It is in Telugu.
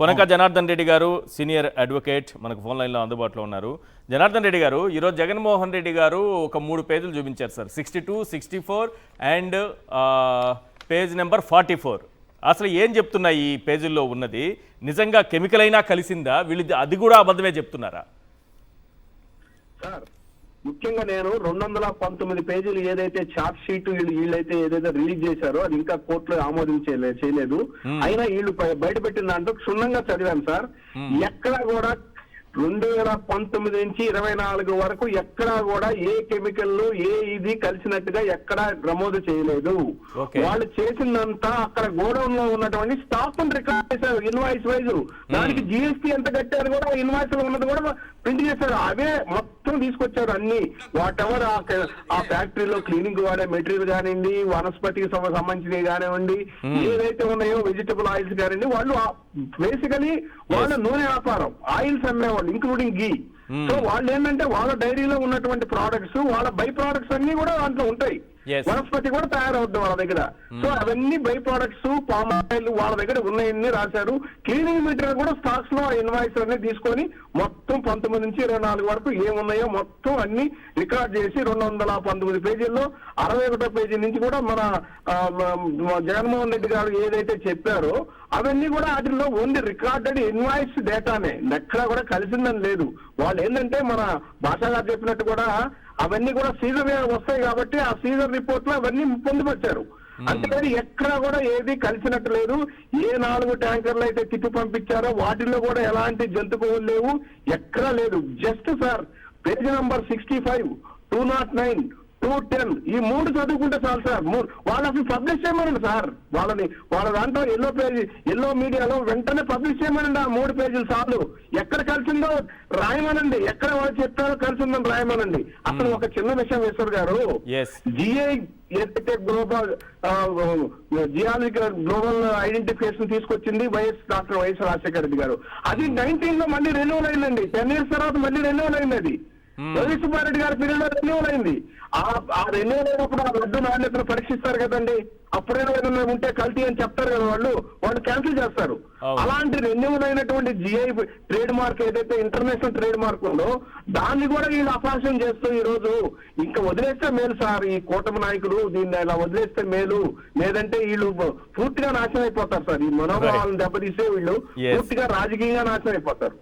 పొనక జనార్దన్ రెడ్డి గారు సీనియర్ అడ్వకేట్ మనకు ఫోన్ లైన్లో అందుబాటులో ఉన్నారు. జనార్దన్ రెడ్డి గారు, ఈరోజు జగన్మోహన్ రెడ్డి గారు ఒక 3 పేజీలు చూపించారు సార్. 62, 64 and page number 44. అసలు ఏం చెప్తున్నాయి ఈ పేజీల్లో ఉన్నది? నిజంగా కెమికల్ అయినా కలిసిందా? వీళ్ళు అది కూడా అబద్ధమే చెప్తున్నారా? సార్, ముఖ్యంగా నేను 219 పేజీలు ఏదైతే చార్ట్ షీట్ వీళ్ళైతే ఏదైతే రిలీజ్ చేశారో అది ఇంకా కోర్టులో చేయలేదు. అయినా వీళ్ళు బయట పెట్టిన దాంట్లో క్షుణ్ణంగా చదివాను సార్. ఎక్కడ కూడా 2019 నుంచి 24 వరకు ఎక్కడా కూడా ఏ కెమికల్ ఇది కలిసినట్టుగా ఎక్కడా నమోదు చేయలేదు. వాళ్ళు చేసిందంతా అక్కడ గోడౌన్ లో ఉన్నటువంటి స్టాక్ రికార్డ్ చేశారు ఇన్వాయిస్ వైజ్. దానికి జిఎస్టీ ఎంత కట్టారు కూడా ఇన్వాయిస్ లో ఉన్నది కూడా ప్రింట్ చేశారు. అవే మొత్తం తీసుకొచ్చారు అన్ని. వాట్ ఎవర్ ఆ ఫ్యాక్టరీలో క్లీనింగ్ వాడే మెటీరియల్ కానివ్వండి, వనస్పతికి సంబంధించినవి కానివ్వండి, ఏదైతే ఉన్నాయో వెజిటబుల్ ఆయిల్స్ కానివ్వండి, వాళ్ళు బేసికలీ వాళ్ళ నూనె వ్యాపారం ఆయిల్స్ అమ్మేవాళ్ళు ఇంక్లూడింగ్ గీ. సో వాళ్ళు ఏంటంటే వాళ్ళ డైరీలో ఉన్నటువంటి ప్రోడక్ట్స్, వాళ్ళ బై ప్రోడక్ట్స్ అన్ని కూడా దాంట్లో ఉంటాయి. వనస్పతి కూడా తయారవుతుంది వాళ్ళ దగ్గర. సో అవన్నీ బై ప్రోడక్ట్స్, పామ్ ఆయిల్ వాళ్ళ దగ్గర ఉన్నాయన్నీ రాశారు. క్లీనింగ్ మెటీరియల్ కూడా స్టాక్స్ లో ఇన్వాయిస్ అన్ని తీసుకొని మొత్తం 19 నుంచి 24 వరకు ఏమున్నాయో మొత్తం అన్ని రికార్డ్ చేసి 219 పేజీల్లో 61 పేజీ నుంచి కూడా మన జగన్మోహన్ రెడ్డి గారు ఏదైతే చెప్పారో అవన్నీ కూడా వాటిల్లో ఓన్లీ రికార్డెడ్ ఇన్వాయిస్ డేటానే, ఎక్కడా కూడా కలిసిందని లేదు. వాళ్ళు ఏంటంటే మన భాషా గారు చెప్పినట్టు కూడా అవన్నీ కూడా సీజర్ వస్తాయి కాబట్టి ఆ సీజర్ రిపోర్ట్ లో అవన్నీ పొందుపరిచారు. అంతేకాని ఎక్కడా కూడా ఏది కలిసినట్టు లేదు. ఏ 4 ట్యాంకర్లు అయితే తిప్పి పంపించారో వాటిల్లో కూడా ఎలాంటి జంతువులు లేవు, ఎక్కడా లేదు. జస్ట్ సార్ పేజ్ నంబర్ 65, 209, 210 ఈ 3 చదువుకుంటే చాలు సార్. వాళ్ళు అసలు పబ్లిష్ చేయమనండి సార్. వాళ్ళ దాంట్లో ఎల్లో మీడియాలో వెంటనే పబ్లిష్ చేయమనండి. ఆ 3 పేజీలు చాలు. ఎక్కడ కలిసిందో రాయమనండి, ఎక్కడ వాళ్ళు చెప్పారో కలిసిందని రాయమనండి. అసలు ఒక చిన్న విషయం ఈశ్వర్ గారు, జిఐ ఏదైతే జియాలజికల్ గ్లోబల్ ఐడెంటిఫికేషన్ తీసుకొచ్చింది డాక్టర్ వైఎస్ రాజశేఖర రెడ్డి గారు, అది 19 లో మళ్ళీ రెన్యూవల్ అయిందండి. 10 years తర్వాత మళ్ళీ రెన్యూవల్ అయింది. అది రవి సుబ్బారెడ్డి గారి పీరియడ్ లో రెన్యూవల్ అయింది. ఆ రెన్యూవల్ అయినప్పుడు ఆ లడ్డు నాణ్యతను పరీక్షిస్తారు కదండి. అప్పుడైనా ఏదైనా ఉంటే కల్తీ అని చెప్తారు కదా, వాళ్ళు క్యాన్సిల్ చేస్తారు. అలాంటి రెన్యూవల్ అయినటువంటి జిఐ ట్రేడ్ మార్క్ ఏదైతే ఇంటర్నేషనల్ ట్రేడ్ మార్క్ ఉందో దాన్ని కూడా వీళ్ళు అపహాస్యం చేస్తూ ఈ రోజు ఇంకా వదిలేస్తే మేలు సార్. ఈ కూటమి నాయకులు దీన్ని ఇలా వదిలేస్తే మేలు, లేదంటే వీళ్ళు పూర్తిగా నాశనం అయిపోతారు సార్. ఈ మనోభావాలను దెబ్బతీసే వీళ్ళు పూర్తిగా రాజకీయంగా నాశనం అయిపోతారు.